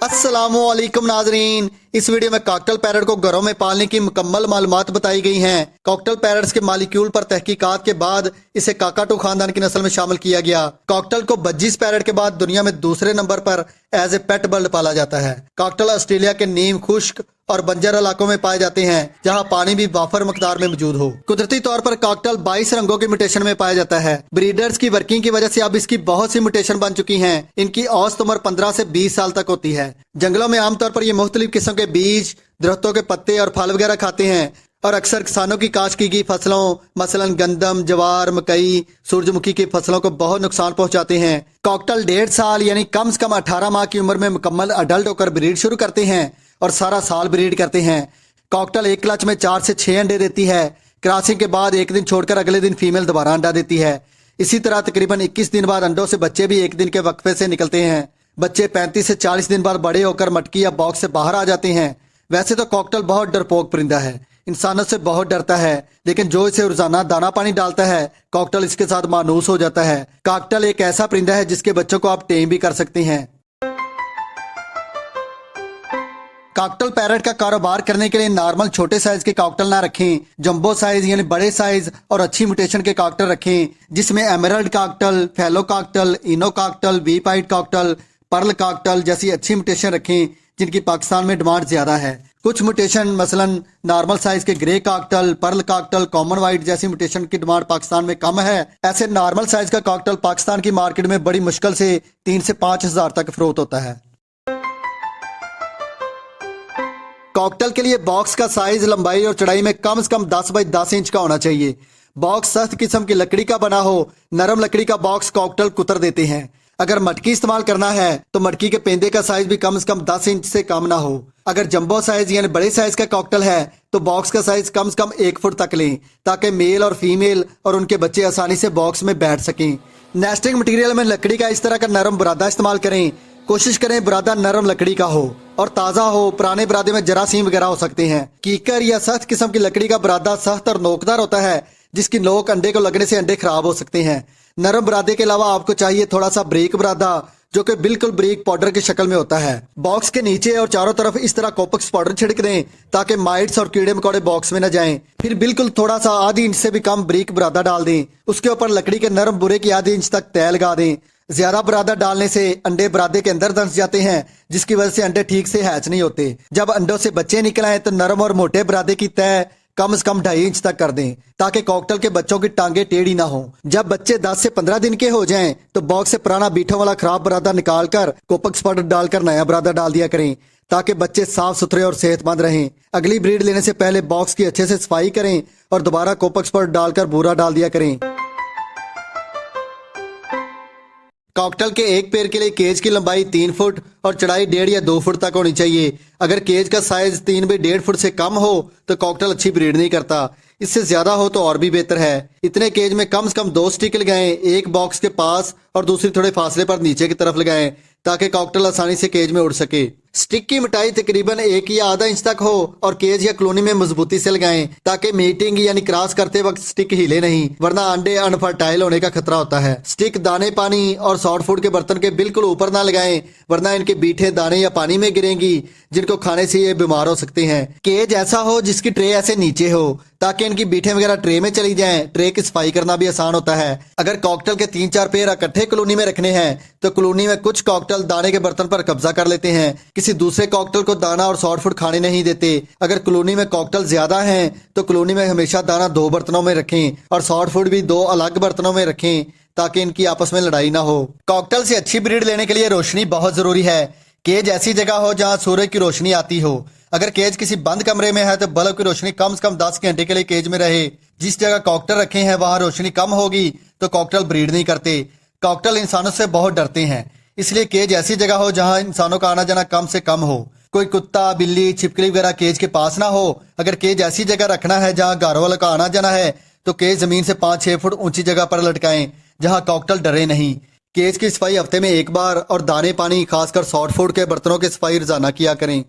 अस्सलामुअलैकुम नाजरीन, इस वीडियो में कॉकटेल पैरट को घरों में पालने की मुकम्मल मालूमात बताई गई हैं। कॉकटेल पैरट्स के मालिक्यूल पर तहकीकात के बाद इसे काकाटू खानदान की नस्ल में शामिल किया गया। कॉकटेल को बज्जिस पैरट के बाद दुनिया में दूसरे नंबर पर एज ए पेट बर्ड पाला जाता है। कॉकटेल ऑस्ट्रेलिया के नीम खुश्क और बंजर इलाकों में पाए जाते हैं, जहां पानी भी वाफर मकदार में मौजूद हो। कुदरती तौर पर कॉकटेल 22 रंगों के म्यूटेशन में पाया जाता है। ब्रीडर्स की वर्किंग की वजह से अब इसकी बहुत सी म्यूटेशन बन चुकी हैं। इनकी औसत उम्र 15 से 20 साल तक होती है। जंगलों में आमतौर पर ये मुख्तलिफ किस्म के बीज, दरख्तों के पत्ते और फल वगैरह खाते हैं और अक्सर किसानों की काश्त की गई फसलों मसलन गंदम, जवार, मकई, सूरजमुखी की फसलों को बहुत नुकसान पहुंचाते हैं। कॉकटेल 1.5 साल यानी कम से कम 18 माह की उम्र में मुकम्मल अडल्ट होकर ब्रीड शुरू करते हैं और सारा साल ब्रीड करते हैं। कॉकटेल एक क्लच में 4 से 6 अंडे देती है। क्रॉसिंग के बाद एक दिन छोड़कर अगले दिन फीमेल दोबारा अंडा देती है। इसी तरह तकरीबन 21 दिन बाद अंडों से बच्चे भी एक दिन के वक्फे से निकलते हैं। बच्चे 35 से 40 दिन बाद बड़े होकर मटकी या बॉक्स से बाहर आ जाते हैं। वैसे तो कॉकटेल बहुत डरपोक परिंदा है, इंसानों से बहुत डरता है, लेकिन जो इसे रोजाना दाना पानी डालता है कॉकटेल इसके साथ मानूस हो जाता है। कॉकटेल एक ऐसा परिंदा है जिसके बच्चों को आप टेम भी कर सकते हैं। कॉकटेल पैरट का कारोबार करने के लिए नॉर्मल छोटे साइज के कॉकटेल ना रखें, जंबो साइज यानी बड़े साइज और अच्छी म्यूटेशन के कॉकटेल रखें, जिसमें emerald cockatiel, fallow cockatiel, ino cockatiel, वी पाइट कॉकटेल, पर्ल कॉकटेल जैसी अच्छी म्यूटेशन रखें जिनकी पाकिस्तान में डिमांड ज्यादा है। कुछ म्यूटेशन मसलन नॉर्मल साइज के grey cockatiel, pearl cockatiel, common white जैसी म्यूटेशन की डिमांड पाकिस्तान में कम है। ऐसे नॉर्मल साइज का कॉकटेल पाकिस्तान की मार्केट में बड़ी मुश्किल से 3 से 5 हजार तक फरोख्त होता है। कॉकटेल के लिए बॉक्स का साइज लंबाई और चौड़ाई में कम से कम 10 बाई 10 इंच का होना चाहिए। बॉक्स सख्त किस्म की लकड़ी का बना हो, नरम लकड़ी का बॉक्स कॉकटेल कुतर देते हैं। अगर मटकी इस्तेमाल करना है तो मटकी के पेंदे का साइज भी कम से कम 10 इंच से कम ना हो। अगर जंबो साइज यानी बड़े साइज का कॉकटेल है तो बॉक्स का साइज कम से कम 1 फुट तक लें, ताकि मेल और फीमेल और उनके बच्चे आसानी से बॉक्स में बैठ सकें। नेस्टिंग मटेरियल में लकड़ी का इस तरह का नरम बुरादा इस्तेमाल करें। कोशिश करें बुरादा नरम लकड़ी का हो और ताज़ा हो। पुराने बुरादे में जरासीम वगैरह हो सकते हैं। कीकर या सख्त किस्म की लकड़ी का बुरादा सख्त और नोकदार होता है, जिसकी नोक अंडे को लगने से अंडे खराब हो सकते हैं। नरम बुरादे के अलावा आपको चाहिए थोड़ा सा ब्रीक बुरादा, जो कि बिल्कुल ब्रीक पाउडर की शक्ल में होता है। बॉक्स के नीचे और चारों तरफ इस तरह कोपक्स पाउडर छिड़क दें ताकि माइट्स और कीड़े मकोड़े बॉक्स में न जाएं। फिर बिल्कुल थोड़ा सा आधी इंच से भी कम ब्रीक बुरादा डाल दें। उसके ऊपर लकड़ी के नरम बुरे की आधी इंच तक तय लगा दें। ज्यादा बुरादा डालने से अंडे बुरादे के अंदर धंस जाते हैं, जिसकी वजह से अंडे ठीक से हैच नहीं होते। जब अंडों से बच्चे निकल आए तो नरम और मोटे बुरादे की तय कम से कम 2.5 इंच तक कर दें, ताकि कॉकटेल के बच्चों की टांगे टेढ़ी ना हो। जब बच्चे 10 से 15 दिन के हो जाएं तो बॉक्स से पुराना बीठों वाला खराब बुरादा निकालकर कोपक्स पाउडर डालकर नया बुरादा डाल दिया करें, ताकि बच्चे साफ सुथरे और सेहतमंद रहें। अगली ब्रीड लेने से पहले बॉक्स की अच्छे से सफाई करें और दोबारा कोपक्स पाउडर डालकर बूरा डाल दिया करें। कॉकटेल के एक पेड़ के लिए केज की लंबाई 3 फुट और चौड़ाई 1.5 या 2 फुट तक होनी चाहिए। अगर केज का साइज 3 बाई 1.5 फुट से कम हो तो कॉकटेल अच्छी ब्रीड नहीं करता। इससे ज्यादा हो तो और भी बेहतर है। इतने केज में कम से कम 2 स्टिक लगाएं, एक बॉक्स के पास और दूसरी थोड़े फासले पर नीचे की तरफ लगाएं, ताकि कॉकटेल आसानी से केज में उड़ सके। स्टिक की मोटाई तकरीबन 1 या आधा इंच तक हो और केज या कॉलोनी में मजबूती से लगाएं, ताकि मीटिंग यानी क्रॉस करते वक्त स्टिक हिले नहीं, वरना अंडे अनफर्टाइल होने का खतरा होता है। स्टिक दाने पानी और सॉफ्ट फूड के बर्तन के बिल्कुल ऊपर ना लगाएं, वरना इनके बीठे दाने या पानी में गिरेंगी, जिनको खाने से ये बीमार हो सकते हैं। केज ऐसा हो जिसकी ट्रे ऐसे नीचे हो, ताकि इनकी बीठे वगैरह ट्रे में चली जाएं। ट्रे की सफाई करना भी आसान होता है। अगर कॉकटेल के 3-4 पेड़ इकट्ठे कॉलोनी में रखने हैं तो कॉलोनी में कुछ कॉकटेल दाने के बर्तन पर कब्जा कर लेते हैं, किसी दूसरे कॉकटेल को दाना और सॉफ्ट फूड खाने नहीं देते। अगर कॉलोनी में कॉकटेल ज्यादा हैं तो कॉलोनी में हमेशा दाना 2 बर्तनों में रखें और सॉफ्ट फूड भी 2 अलग बर्तनों में रखें, ताकि इनकी आपस में लड़ाई ना हो। कॉकटेल से अच्छी ब्रीड लेने के लिए रोशनी बहुत जरूरी है। केज ऐसी जगह हो जहां सूरज की रोशनी आती हो। अगर केज किसी बंद कमरे में है तो बल्ब की रोशनी कम से कम 10 घंटे के लिए केज में रहे। जिस जगह कॉकटेल रखे हैं वहां रोशनी कम होगी तो कॉकटेल ब्रीड नहीं करते। कॉकटेल इंसानों से बहुत डरते हैं, इसलिए केज ऐसी जगह हो जहां इंसानों का आना जाना कम से कम हो। कोई कुत्ता, बिल्ली, छिपकली वगैरह केज के पास ना हो। अगर केज ऐसी जगह रखना है जहां घर वालों का आना जाना है तो केज जमीन से 5-6 फुट ऊंची जगह पर लटकाएं, जहां कॉकटेल डरे नहीं। केज की सफाई हफ्ते में 1 बार और दाने पानी खासकर सॉफ्ट फूड के बर्तनों की सफाई रोजाना किया करें।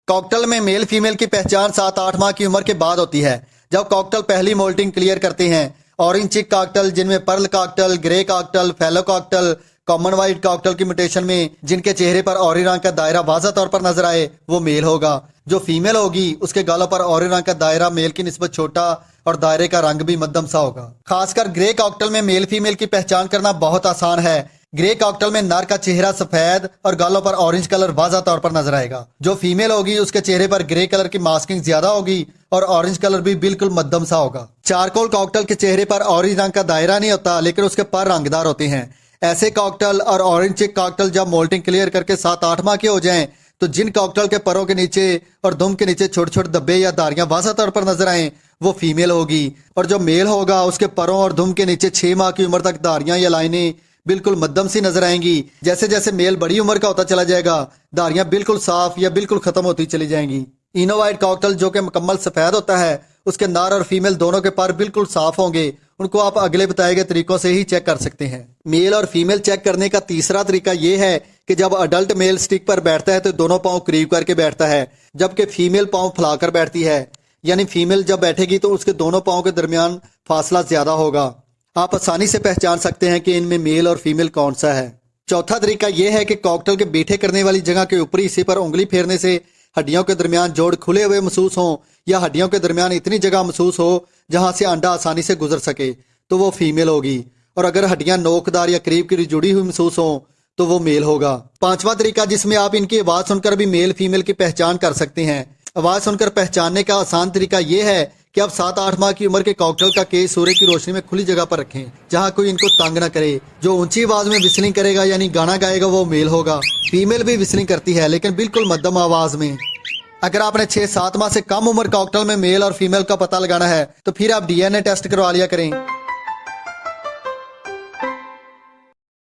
कॉकटेल में मेल फीमेल की पहचान 7-8 माह की उम्र के बाद होती है, जब कॉकटेल पहली मोल्टिंग क्लियर करते हैं। ऑरेंज चिक कॉकटेल जिनमें pearl cockatiel, grey cockatiel, fallow cockatiel, common white cockatiel की म्यूटेशन में जिनके चेहरे पर ऑरेंज रंग का दायरा वाज़ा तौर पर नजर आए वो मेल होगा। जो फीमेल होगी उसके गालों पर ऑरेंज रंग का दायरा मेल की निस्बत छोटा और दायरे का रंग भी मध्यम सा होगा। खासकर ग्रे कॉकटेल में मेल फीमेल की पहचान करना बहुत आसान है। ग्रे कॉकटेल में नर का चेहरा सफेद और गालों पर ऑरेंज कलर वाज़ा तौर पर नजर आएगा। जो फीमेल होगी उसके चेहरे पर ग्रे कलर की मास्किंग ज्यादा होगी और ऑरेंज कलर भी बिल्कुल मध्यम सा होगा। चारकोल कॉकटेल के चेहरे पर ऑरेंज रंग का दायरा नहीं होता लेकिन उसके पर रंगदार होते हैं। ऐसे कॉकटेल और ऑरेंज चिक कॉकटेल जब मोल्टिंग क्लियर करके 7-8 माह के हो जाएं तो जिन कॉकटेल के परों के नीचे और दुम के नीचे छोटे छोटे धब्बे या धारियां वाज़ा तौर पर नजर आए वो फीमेल होगी। और जो मेल होगा उसके परों और दुम के नीचे 6 माह की उम्र तक धारियां या लाइनें बिल्कुल मध्यम सी नजर आएंगी। जैसे जैसे मेल बड़ी उम्र का होता चला जाएगा धारियां बिल्कुल साफ या बिल्कुल खत्म होती चली जाएंगी। इनो व्हाइट कॉकटेल जो कि मुकम्मल सफेद होता है उसके नर और फीमेल दोनों के पर बिल्कुल साफ होंगे। उनको आप अगले बताए गए तरीकों से ही चेक कर सकते हैं। मेल और फीमेल चेक करने का तीसरा तरीका यह है कि जब अडल्ट मेल स्टिक पर बैठता है तो दोनों पांव करीब करके बैठता है, जबकि फीमेल पांव फैलाकर बैठती है। यानी फीमेल जब बैठेगी तो उसके दोनों पांव के दरमियान फासला ज्यादा होगा। आप आसानी से पहचान सकते हैं कि इनमें मेल और फीमेल कौन सा है। चौथा तरीका यह है कि कॉकटेल के बैठे करने वाली जगह के ऊपरी हिस्से पर उंगली फेरने से हड्डियों के दरमियान जोड़ खुले हुए महसूस हो या हड्डियों के दरमियान इतनी जगह महसूस हो जहां से अंडा आसानी से गुजर सके तो वो फीमेल होगी। और अगर हड्डियां नोकदार या करीब करीब जुड़ी हुई महसूस हो तो वो मेल होगा। पांचवा तरीका जिसमें आप इनकी आवाज सुनकर भी मेल फीमेल की पहचान कर सकते हैं। आवाज सुनकर पहचानने का आसान तरीका यह है कि आप 7-8 माह की उम्र के कॉकटेल का केस सूर्य की रोशनी में खुली जगह पर रखें जहां कोई इनको तंग न करे। जो ऊंची आवाज में विस्लिंग करेगा यानी गाना गाएगा वो मेल होगा। फीमेल भी विस्लिंग करती है लेकिन बिल्कुल मध्यम आवाज में। अगर आपने 6-7 माह से कम उम्र कॉकटेल में मेल और फीमेल का पता लगाना है तो फिर आप डीएनए टेस्ट करवा लिया करें।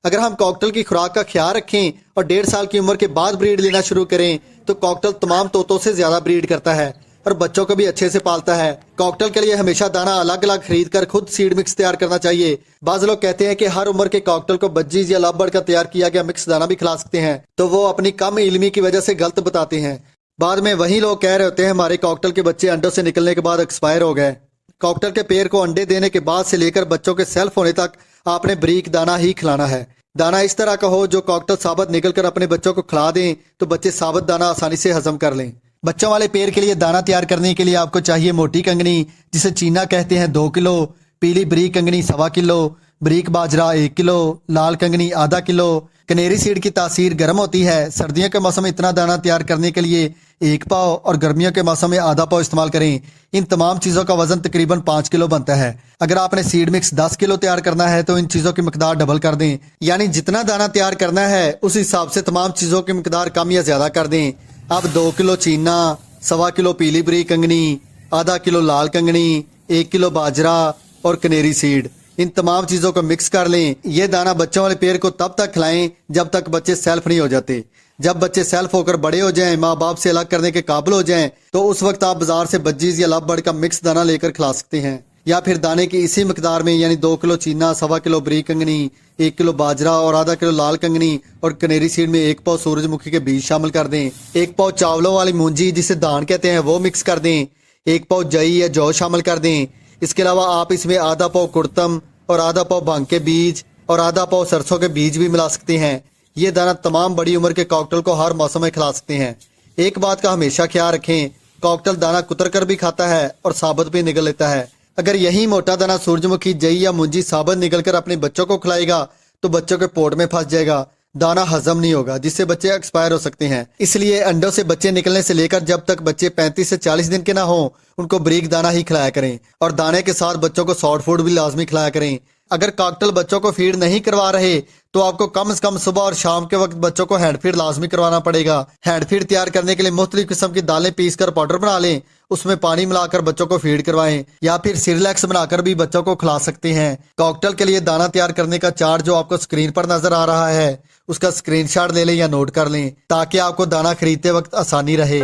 अगर हम कॉकटेल की खुराक का ख्याल रखें और 1.5 साल की उम्र के बाद ब्रीड लेना शुरू करें तो कॉकटेल तमाम तोतों से ज्यादा ब्रीड करता है और बच्चों को भी अच्छे से पालता है। कॉकटेल के लिए हमेशा दाना अलग अलग खरीद कर खुद सीड मिक्स तैयार करना चाहिए। बाज लोग कहते हैं कि हर उम्र के कॉकटेल को बज्जीज या लव बर्ड का तैयार किया गया मिक्स दाना भी खिला सकते हैं, तो वो अपनी कम इल्मी की वजह से गलत बताते हैं। बाद में वही लोग कह रहे होते हैं हमारे कॉकटेल के बच्चे अंडों से निकलने के बाद एक्सपायर हो गए। कॉकटेल के पेड़ को अंडे देने के बाद से लेकर बच्चों के सेल्फ होने तक आपने बरीक दाना ही खिलाना है। दाना इस तरह का हो जो कॉकटेल साबुत निकलकर अपने बच्चों को खिला दें तो बच्चे साबुत दाना आसानी से हजम कर लें। बच्चों वाले पेड़ के लिए दाना तैयार करने के लिए आपको चाहिए मोटी कंगनी जिसे चीना कहते हैं 2 किलो, पीली बरीक कंगनी 1.25 किलो, बरीक बाजरा 1 किलो, लाल कंगनी आधा किलो। कनेरी सीड की तासीर गर्म होती है। सर्दियों के मौसम में इतना दाना तैयार करने के लिए 1 पाव और गर्मियों के मौसम में आधा पाव इस्तेमाल करें। इन तमाम चीजों का वजन तकरीबन 5 किलो बनता है। अगर आपने सीड मिक्स 10 किलो तैयार करना है तो इन चीजों की मिकदार डबल कर दें, यानी जितना दाना तैयार करना है उस हिसाब से तमाम चीजों की मिकदार कम या ज्यादा कर दें। अब 2 किलो चीना, 1.25 किलो पीली बरीक कंगनी, आधा किलो लाल कंगनी, 1 किलो बाजरा और कनेरी सीड, इन तमाम चीजों को मिक्स कर लें। ये दाना बच्चों वाले पेड़ को तब तक खिलाएं जब तक बच्चे सेल्फ नहीं हो जाते। जब बच्चे सेल्फ होकर बड़े हो जाएं, माँ बाप से अलग करने के काबिल हो जाएं, तो उस वक्त आप बाजार से बज्जीज या लव बर्ड का मिक्स दाना लेकर खिला सकते हैं। या फिर दाने की इसी मिकदार में यानी 2 किलो चीना, 1.25 किलो बरीक कंगनी, 1 किलो बाजरा और आधा किलो लाल कंगनी और कनेरी सीड में 1 पाव सूरजमुखी के बीज शामिल कर दें। 1 पाव चावलों वाली मूंजी जिसे धान कहते हैं वो मिक्स कर दें। 1 पाव जई या जौ शामिल कर दें। इसके अलावा आप इसमें आधा पाव कुड़तम और आधा पाव भांग के बीज और आधा पाव सरसों के बीज भी मिला सकते हैं। ये दाना तमाम बड़ी उम्र के कॉकटेल को हर मौसम में खिला सकते हैं। एक बात का हमेशा ख्याल रखें, कॉकटेल दाना कुतर कर भी खाता है और साबुत भी निगल लेता है। अगर यही मोटा दाना सूरजमुखी, जई या मुंजी साबुत निगल कर अपने बच्चों को खिलाएगा तो बच्चों के पोट में फंस जाएगा, दाना हजम नहीं होगा जिससे बच्चे एक्सपायर हो सकते हैं। इसलिए अंडों से बच्चे निकलने से लेकर जब तक बच्चे 35 से 40 दिन के ना हो उनको बरीक दाना ही खिलाया करें और दाने के साथ बच्चों को सॉफ्ट फूड भी लाजमी खिलाया करें। अगर कॉकटेल बच्चों को फीड नहीं करवा रहे तो आपको कम से कम सुबह और शाम के वक्त बच्चों को हैंड फीड लाजमी करवाना पड़ेगा। हैंड फीड तैयार करने के लिए मुख्तलिफ किस्म की दालें पीस कर पाउडर बना लें, उसमें पानी मिलाकर बच्चों को फीड करवाएं या फिर सिरलैक्स बनाकर भी बच्चों को खिला सकते हैं। कॉकटेल के लिए दाना तैयार करने का चार्ट जो आपको स्क्रीन पर नजर आ रहा है उसका स्क्रीनशॉट ले लें या नोट कर लें ताकि आपको दाना खरीदते वक्त आसानी रहे।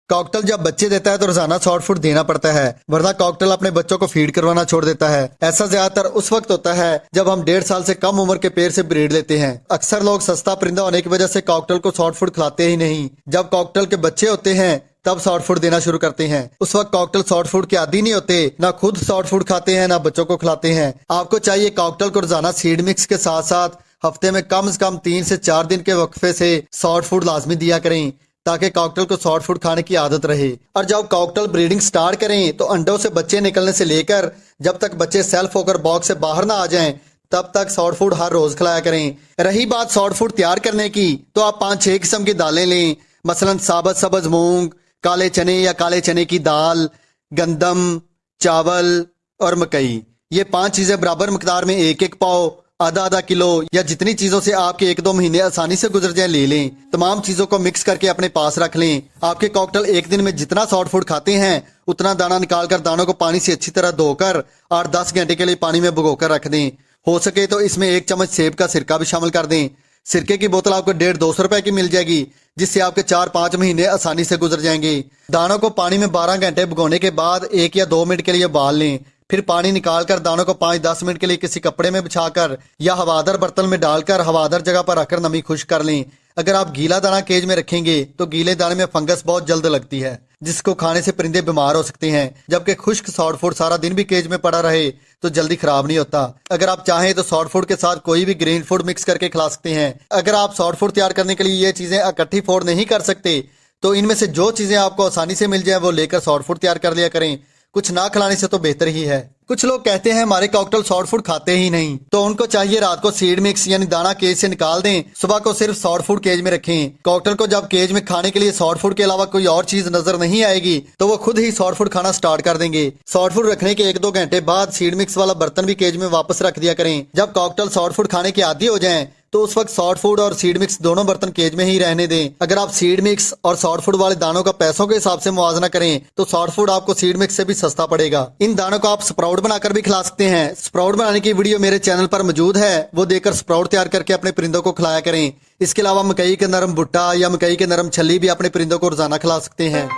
कॉकटेल जब बच्चे देता है तो रोजाना सॉफ्ट फूड देना पड़ता है, वरना कॉकटेल अपने बच्चों को फीड करवाना छोड़ देता है। ऐसा ज्यादातर उस वक्त होता है जब हम 1.5 साल से कम उम्र के पेड़ से ब्रीड लेते हैं। अक्सर लोग सस्ता परिंदा होने की वजह से कॉकटेल को सॉफ्ट फूड खिलाते ही नहीं। जब कॉकटेल के बच्चे होते हैं तब सॉफ्ट फूड देना शुरू करते हैं। उस वक्त कॉकटेल सॉफ्ट फूड के आदी नहीं होते, ना खुद सॉफ्ट फूड खाते हैं, ना बच्चों को खिलाते हैं। आपको चाहिए कॉकटेल को रोजाना सीड मिक्स के साथ साथ हफ्ते में कम से कम 3 से 4 दिन के वक्फे से सॉफ्ट फूड लाजमी दिया करें, ताकि कॉकटेल को सॉफ्ट फूड खाने की आदत रहे। और जब कॉकटेल ब्रीडिंग स्टार्ट करें तो अंडों से बच्चे निकलने से लेकर जब तक बच्चे सेल्फ होकर बॉक्स से बाहर ना आ जाएं, तब तक सॉफ्ट फूड हर रोज खिलाया करें। रही बात सॉफ्ट फूड तैयार करने की, तो आप 5-6 किस्म की दालें लें, मसलन साबुत सब्ज मूंग, काले चने या काले चने की दाल, गंदम, चावल और मकई। ये 5 चीजें बराबर मिकदार में 1-1 पाव, आधा किलो या जितनी चीजों से आपके 1-2 महीने आसानी से गुजर जाए ले लें। तमाम चीजों को मिक्स करके अपने पास रख लें। आपके कॉकटेल एक दिन में जितना सॉफ्ट फूड खाते हैं उतना दाना निकालकर दानों को पानी से अच्छी तरह धोकर 8-10 घंटे के लिए पानी में भिगोकर रख दें। हो सके तो इसमें 1 चम्मच सेब का सिरका भी शामिल कर दें। सिरके की बोतल आपको 150-200 रुपए की मिल जाएगी, जिससे आपके 4-5 महीने आसानी से गुजर जाएंगे। दानों को पानी में 12 घंटे भिगोने के बाद 1 या 2 मिनट के लिए उबाल लें। फिर पानी निकालकर दानों को 5-10 मिनट के लिए किसी कपड़े में बिछाकर या हवादार बर्तन में डालकर हवादार जगह पर रखकर नमी खुश्क कर लें। अगर आप गीला दाना केज में रखेंगे तो गीले दाने में फंगस बहुत जल्द लगती है, जिसको खाने से परिंदे बीमार हो सकते हैं, जबकि खुश्क सॉफ्ट फूड सारा दिन भी केज में पड़ा रहे तो जल्दी खराब नहीं होता। अगर आप चाहें तो सॉफ्ट फूड के साथ कोई भी ग्रीन फूड मिक्स करके खिला सकते हैं। अगर आप सॉफ्ट फूड तैयार करने के लिए ये चीजें इकट्ठी फोड़ नहीं कर सकते तो इनमें से जो चीजें आपको आसानी से मिल जाए वो लेकर सॉफ्ट फूड तैयार कर लिया करें। कुछ ना खिलाने से तो बेहतर ही है। कुछ लोग कहते हैं हमारे कॉकटेल सॉफ्ट फूड खाते ही नहीं, तो उनको चाहिए रात को सीड मिक्स यानी दाना केज से निकाल दें, सुबह को सिर्फ सॉफ्ट फूड केज में रखें। कॉकटेल को जब केज में खाने के लिए सॉफ्ट फूड के अलावा कोई और चीज नजर नहीं आएगी तो वो खुद ही सॉफ्ट फूड खाना स्टार्ट कर देंगे। सॉफ्ट फूड रखने के 1-2 घंटे बाद सीड मिक्स वाला बर्तन भी केज में वापस रख दिया करें। जब कॉकटेल सॉफ्ट फूड खाने के आदी हो जाएं तो उस वक्त सॉफ्ट फूड और सीड मिक्स दोनों बर्तन केज में ही रहने दें। अगर आप सीड मिक्स और सॉफ्ट फूड वाले दानों का पैसों के हिसाब से मुआवजा करें तो सॉफ्ट फूड आपको सीड मिक्स से भी सस्ता पड़ेगा। इन दानों को आप स्प्राउट बनाकर भी खिला सकते हैं। स्प्राउट बनाने की वीडियो मेरे चैनल पर मौजूद है, वो देखकर स्प्राउट तैयार करके अपने परिंदों को खिलाया करें। इसके अलावा मकई के नरम भुट्टा या मकई के नरम छल्ली भी अपने परिंदों को रोजाना खिला सकते हैं।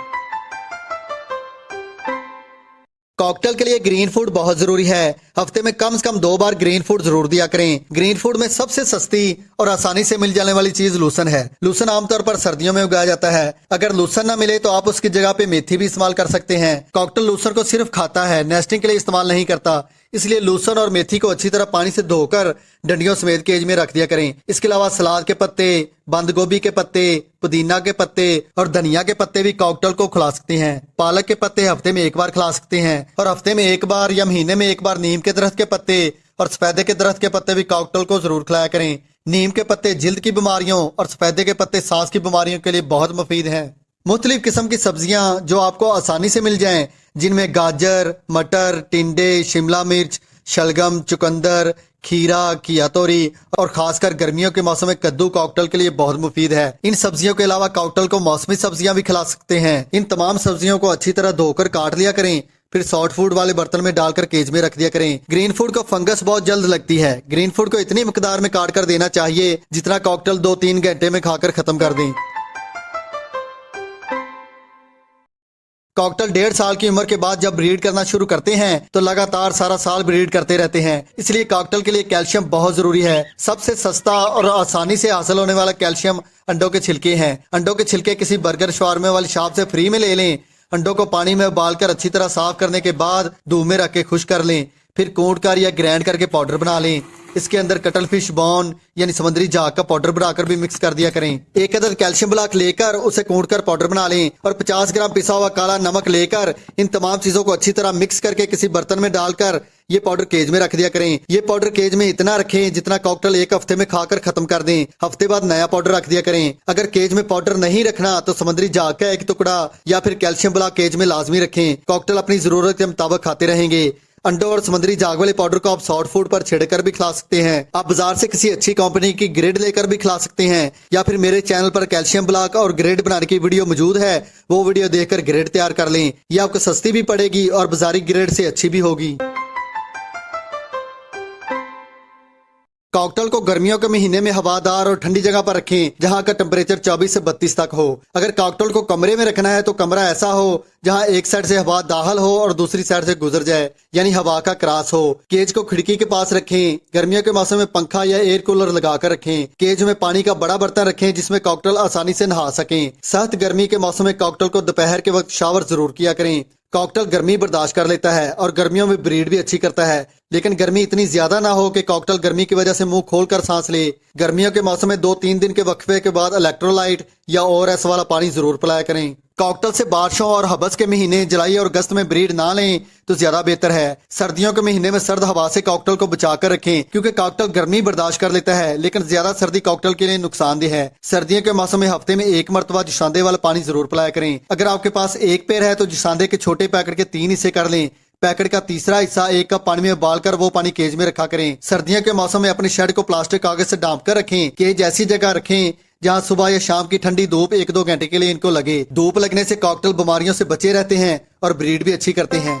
कॉकटेल के लिए ग्रीन फूड बहुत जरूरी है। हफ्ते में कम से कम 2 बार ग्रीन फूड जरूर दिया करें। ग्रीन फूड में सबसे सस्ती और आसानी से मिल जाने वाली चीज लूसन है। लूसन आमतौर पर सर्दियों में उगाया जाता है। अगर लूसन न मिले तो आप उसकी जगह पे मेथी भी इस्तेमाल कर सकते हैं। कॉकटेल लूसन को सिर्फ खाता है, नेस्टिंग के लिए इस्तेमाल नहीं करता, इसलिए लूसन और मेथी को अच्छी तरह पानी से धोकर डंडियों समेत केज में रख दिया करें। इसके अलावा सलाद के पत्ते, बंद गोभी के पत्ते, पुदीना के पत्ते और धनिया के पत्ते भी कॉकटेल को खिला सकते हैं। पालक के पत्ते हफ्ते में 1 बार खिला सकते हैं और हफ्ते में 1 बार या महीने में 1 बार नीम के दरख्त के पत्ते और सफेदे के दरख्त के पत्ते भी कॉकटेल को जरूर खिलाया करें। नीम के पत्ते जिल्द की बीमारियों और सफेदे के पत्ते सांस की बीमारियों के लिए बहुत मुफीद हैं। मुख्तलिफ किस्म की सब्जियां जो आपको आसानी से मिल जाएं, जिनमें गाजर, मटर, टिंडे, शिमला मिर्च, शलगम, चुकंदर, खीरा, घिया तोरी और खासकर गर्मियों के मौसम में कद्दू कॉकटेल के लिए बहुत मुफीद है। इन सब्जियों के अलावा कॉकटेल को मौसमी सब्जियां भी खिला सकते हैं। इन तमाम सब्जियों को अच्छी तरह धोकर काट लिया करें, फिर सॉफ्ट फूड वाले बर्तन में डालकर केज में रख दिया करें। ग्रीन फूड को फंगस बहुत जल्द लगती है। ग्रीन फूड को इतनी मिकदार में काट कर देना चाहिए जितना कॉकटेल 2-3 घंटे में खाकर खत्म कर दें। कॉकटेल 1.5 साल की उम्र के बाद जब ब्रीड करना शुरू करते हैं तो लगातार सारा साल ब्रीड करते रहते हैं। इसलिए कॉकटेल के लिए कैल्शियम बहुत जरूरी है। सबसे सस्ता और आसानी से हासिल होने वाला कैल्शियम अंडों के छिलके हैं। अंडों के छिलके किसी बर्गर शवारमे वाली शॉप से फ्री में ले लें। अंडों को पानी में उबालकर अच्छी तरह साफ करने के बाद धूप में रख के खुश्क कर लें। फिर कूट कर या ग्राइंड करके पाउडर बना लें। इसके अंदर कटल फिश बोन यानी समुद्री जहाज का पाउडर बनाकर भी मिक्स कर दिया करें। 1 अदद कैल्शियम ब्लॉक लेकर उसे कूट कर पाउडर बना लें और 50 ग्राम पिसा हुआ काला नमक लेकर इन तमाम चीजों को अच्छी तरह मिक्स करके किसी बर्तन में डालकर ये पाउडर केज में रख दिया करें। ये पाउडर केज में इतना रखें जितना कॉकटेल 1 हफ्ते में खाकर खत्म कर दें। हफ्ते बाद नया पाउडर रख दिया करें। अगर केज में पाउडर नहीं रखना तो समुद्री जहाज का 1 टुकड़ा या फिर कैल्शियम ब्लॉक केज में लाजमी रखें। कॉकटेल अपनी जरूरत के मुताबिक खाते रहेंगे। अंडों और समुद्री झाग वाले पाउडर को आप सॉफ्ट फूड पर छिड़कर भी खिला सकते हैं। आप बाजार से किसी अच्छी कंपनी की ग्रेड लेकर भी खिला सकते हैं, या फिर मेरे चैनल पर कैल्शियम ब्लॉक और ग्रेड बनाने की वीडियो मौजूद है, वो वीडियो देखकर ग्रेड तैयार कर लें। ये आपको सस्ती भी पड़ेगी और बाजारी ग्रेड से अच्छी भी होगी। कॉकटेल को गर्मियों के महीने में हवादार और ठंडी जगह पर रखें जहां का टेम्परेचर 24 से 32 तक हो। अगर कॉकटेल को कमरे में रखना है तो कमरा ऐसा हो जहां एक साइड से हवा दाखिल हो और दूसरी साइड से गुजर जाए, यानी हवा का क्रॉस हो। केज को खिड़की के पास रखें। गर्मियों के मौसम में पंखा या एयर कूलर लगाकर रखें। केज में पानी का बड़ा बर्तन रखें जिसमें कॉकटेल आसानी से नहा सकें। सख्त गर्मी के मौसम में कॉकटेल को दोपहर के वक्त शावर जरूर किया करें। कॉकटेल गर्मी बर्दाश्त कर लेता है और गर्मियों में ब्रीड भी अच्छी करता है, लेकिन गर्मी इतनी ज्यादा ना हो कि कॉकटेल गर्मी की वजह से मुंह खोलकर सांस ले। गर्मियों के मौसम में 2-3 दिन के वक्फे के बाद इलेक्ट्रोलाइट या ORS वाला पानी जरूर पिलाया करें। कॉकटेल से बारिशों और हबस के महीने जुलाई और अगस्त में ब्रीड ना लें तो ज्यादा बेहतर है। सर्दियों के महीने में सर्द हवा से कॉकटेल को बचा कर रखें क्योंकि कॉकटेल गर्मी बर्दाश्त कर लेता है, लेकिन ज्यादा सर्दी कॉकटेल के लिए नुकसानदेह है। सर्दियों के मौसम में हफ्ते में 1 मरतबा जुशांदे वाला पानी जरूर पिलाया करें। अगर आपके पास एक पेड़ है तो जुशांदे के छोटे पैकेट के 3 हिस्से कर लें। पैकेट का तीसरा हिस्सा 1 कप पानी में उबालकर वो पानी केज में रखा करें। सर्दियों के मौसम में अपने शेड को प्लास्टिक कागज से ढांप कर रखें। केज ऐसी जगह रखें जहां सुबह या शाम की ठंडी धूप 1-2 घंटे के लिए इनको लगे। धूप लगने से कॉकटेल बीमारियों से बचे रहते हैं और ब्रीड भी अच्छी करते हैं।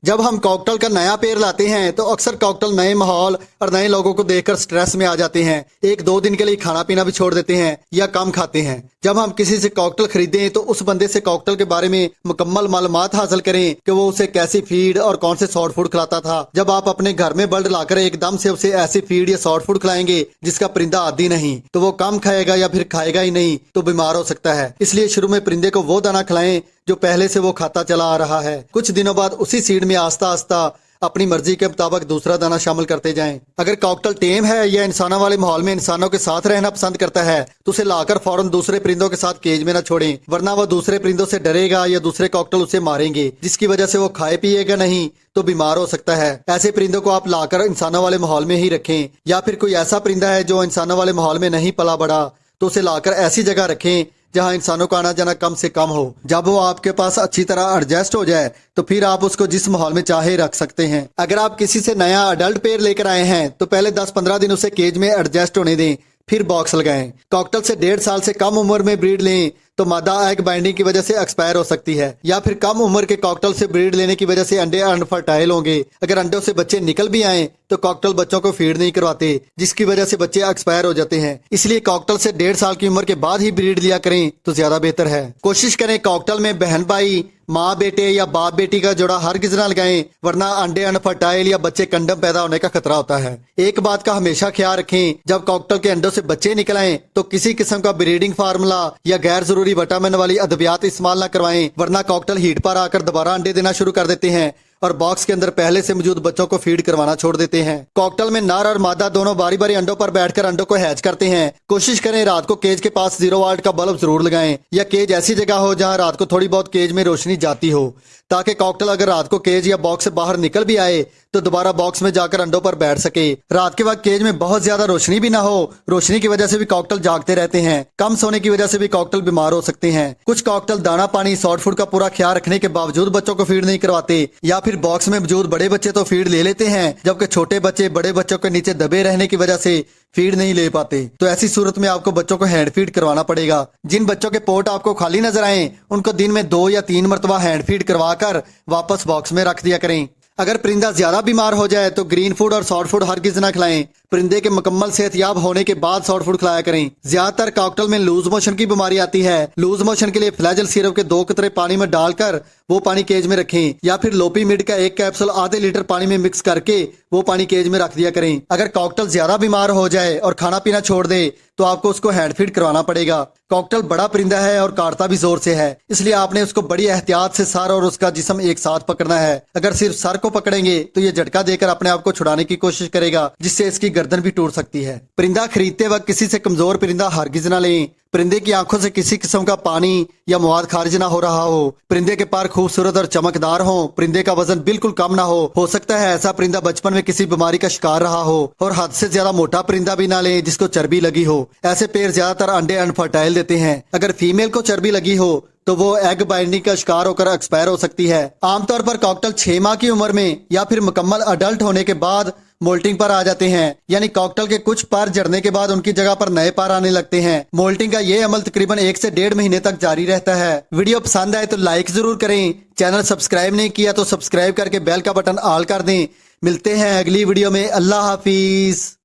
जब हम कॉकटेल का नया पेड़ लाते हैं तो अक्सर कॉकटेल नए माहौल और नए लोगों को देखकर स्ट्रेस में आ जाते हैं। 1-2 दिन के लिए खाना पीना भी छोड़ देते हैं या कम खाते हैं। जब हम किसी से कॉकटेल खरीदें तो उस बंदे से कॉकटेल के बारे में मुकम्मल मालूमात हासिल करें कि वो उसे कैसी फीड और कौन से सॉफ्ट फूड खिलाता था। जब आप अपने घर में बर्ड लाकर एकदम से उसे ऐसी फीड या सॉफ्ट फूड खिलाएंगे जिसका परिंदा आदी नहीं, तो वो कम खाएगा या फिर खाएगा ही नहीं तो बीमार हो सकता है। इसलिए शुरू में परिंदे को वो दाना खिलाएं जो पहले से वो खाता चला आ रहा है। कुछ दिनों बाद उसी सीड में आस्ता आस्ता अपनी मर्जी के मुताबिक दूसरा दाना शामिल करते जाएं। अगर कॉकटेल टेम है या इंसानों वाले माहौल में इंसानों के साथ रहना पसंद करता है तो उसे लाकर फौरन दूसरे परिंदों के साथ केज में न छोड़ें, वरना वो दूसरे परिंदों से डरेगा या दूसरे कॉकटेल उसे मारेंगे, जिसकी वजह से वो खाए पिएगा नहीं तो बीमार हो सकता है। ऐसे परिंदों को आप लाकर इंसानों वाले माहौल में ही रखें, या फिर कोई ऐसा परिंदा है जो इंसानों वाले माहौल में नहीं पला बढ़ा तो उसे लाकर ऐसी जगह रखें जहां इंसानों का आना जाना कम से कम हो। जब वो आपके पास अच्छी तरह एडजस्ट हो जाए तो फिर आप उसको जिस माहौल में चाहे रख सकते हैं। अगर आप किसी से नया अडल्ट पेयर लेकर आए हैं तो पहले 10-15 दिन उसे केज में एडजस्ट होने दें, फिर बॉक्स लगाएं। कॉकटेल से 1.5 साल से कम उम्र में ब्रीड लें तो मादा एग बाइंडिंग की वजह से एक्सपायर हो सकती है, या फिर कम उम्र के कॉकटेल से ब्रीड लेने की वजह से अंडे अनफर्टाइल होंगे। अगर अंडों से बच्चे निकल भी आए तो कॉकटेल बच्चों को फीड नहीं करवाते, जिसकी वजह से बच्चे एक्सपायर हो जाते हैं। इसलिए कॉकटेल से 1.5 साल की उम्र के बाद ही ब्रीड लिया करें तो ज्यादा बेहतर है। कोशिश करें कॉकटेल में बहन भाई, माँ बेटे या बाप बेटी का जोड़ा हरगिज़ ना लगाएं, वरना अंडे अनफर्टाइल या बच्चे कंडम पैदा होने का खतरा होता है। एक बात का हमेशा ख्याल रखें, जब कॉकटेल के अंडों से बच्चे निकल आए तो किसी किस्म का ब्रीडिंग फार्मूला या गैर जरूरी विटामिन वाली अद्वियात इस्तेमाल न करवाएं, वरना कॉकटेल हीट पर आकर दोबारा अंडे देना शुरू कर देते हैं और बॉक्स के अंदर पहले से मौजूद बच्चों को फीड करवाना छोड़ देते हैं। कॉकटेल में नर और मादा दोनों बारी बारी अंडों पर बैठकर अंडों को हैच करते हैं। कोशिश करें रात को केज के पास 0 वाट का बल्ब जरूर लगाएं, या केज ऐसी जगह हो जहां रात को थोड़ी बहुत केज में रोशनी जाती हो, ताकि कॉकटेल अगर रात को केज या बॉक्स से बाहर निकल भी आए तो दोबारा बॉक्स में जाकर अंडों पर बैठ सके। रात के वक्त केज में बहुत ज्यादा रोशनी भी ना हो, रोशनी की वजह से भी कॉकटेल जागते रहते हैं। कम सोने की वजह से भी कॉकटेल बीमार हो सकते हैं। कुछ कॉकटेल दाना पानी सॉफ्ट फूड का पूरा ख्याल रखने के बावजूद बच्चों को फीड नहीं करवाते, या फिर बॉक्स में मौजूद बड़े बच्चे तो फीड ले लेते हैं जबकि छोटे बच्चे बड़े बच्चों के नीचे दबे रहने की वजह से फीड नहीं ले पाते। तो ऐसी सूरत में आपको बच्चों को हैंड फीड करवाना पड़ेगा। जिन बच्चों के पोट आपको खाली नजर आए उनको दिन में 2 या 3 मरतबा हैंड फीड करवा कर वापस बॉक्स में रख दिया करें। अगर परिंदा ज्यादा बीमार हो जाए तो ग्रीन फूड और सॉफ्ट फूड हरगिज़ न खिलाएं। परिंदे के मुकम्मल सेहतयाब होने के बाद सॉफ्ट फूड खिलाया करें। ज्यादातर कॉकटेल में लूज मोशन की बीमारी आती है। लूज मोशन के लिए फ्लैजल सिरप के 2 कतरे पानी में डालकर वो पानी केज में रखें, या फिर लोपीमिड का 1 कैप्सूल आधे लीटर पानी में मिक्स करके वो पानी केज में रख दिया करें। अगर कॉकटेल ज्यादा बीमार हो जाए और खाना पीना छोड़ दे तो आपको उसको हैंड फीड करवाना पड़ेगा। कॉकटेल बड़ा परिंदा है और काटता भी जोर से है, इसलिए आपने उसको बड़ी एहतियात से सर और उसका जिस्म एक साथ पकड़ना है। अगर सिर्फ सर को पकड़ेंगे तो ये झटका देकर अपने आप को छुड़ाने की कोशिश करेगा, जिससे इसकी गर्दन भी टूट सकती है। परिंदा खरीदते वक्त किसी से कमजोर परिंदा हरगिज़ न लें। परिंदे की आंखों से किसी किस्म का पानी या मवाद खारिज ना हो रहा हो। परिंदे के पर खूबसूरत और चमकदार हो। परिंदे का वजन बिल्कुल कम ना हो सकता है ऐसा परिंदा बचपन में किसी बीमारी का शिकार रहा हो। और हद से ज्यादा मोटा परिंदा भी ना लें जिसको चर्बी लगी हो। ऐसे पेड़ ज्यादातर अंडे अनफर्टाइल देते हैं। अगर फीमेल को चर्बी लगी हो तो वो एग बाइंडिंग का शिकार होकर एक्सपायर हो सकती है। आमतौर पर कॉकटेल 6 माह की उम्र में या फिर मुकम्मल अडल्ट होने के बाद मोल्टिंग पर आ जाते हैं, यानी कॉकटेल के कुछ पर झड़ने के बाद उनकी जगह पर नए पर आने लगते हैं। मोल्टिंग का ये अमल तकरीबन 1 से 1.5 महीने तक जारी रहता है। वीडियो पसंद आए तो लाइक जरूर करें। चैनल सब्सक्राइब नहीं किया तो सब्सक्राइब करके बेल का बटन ऑल कर दें, मिलते हैं अगली वीडियो में। अल्लाह हाफिज।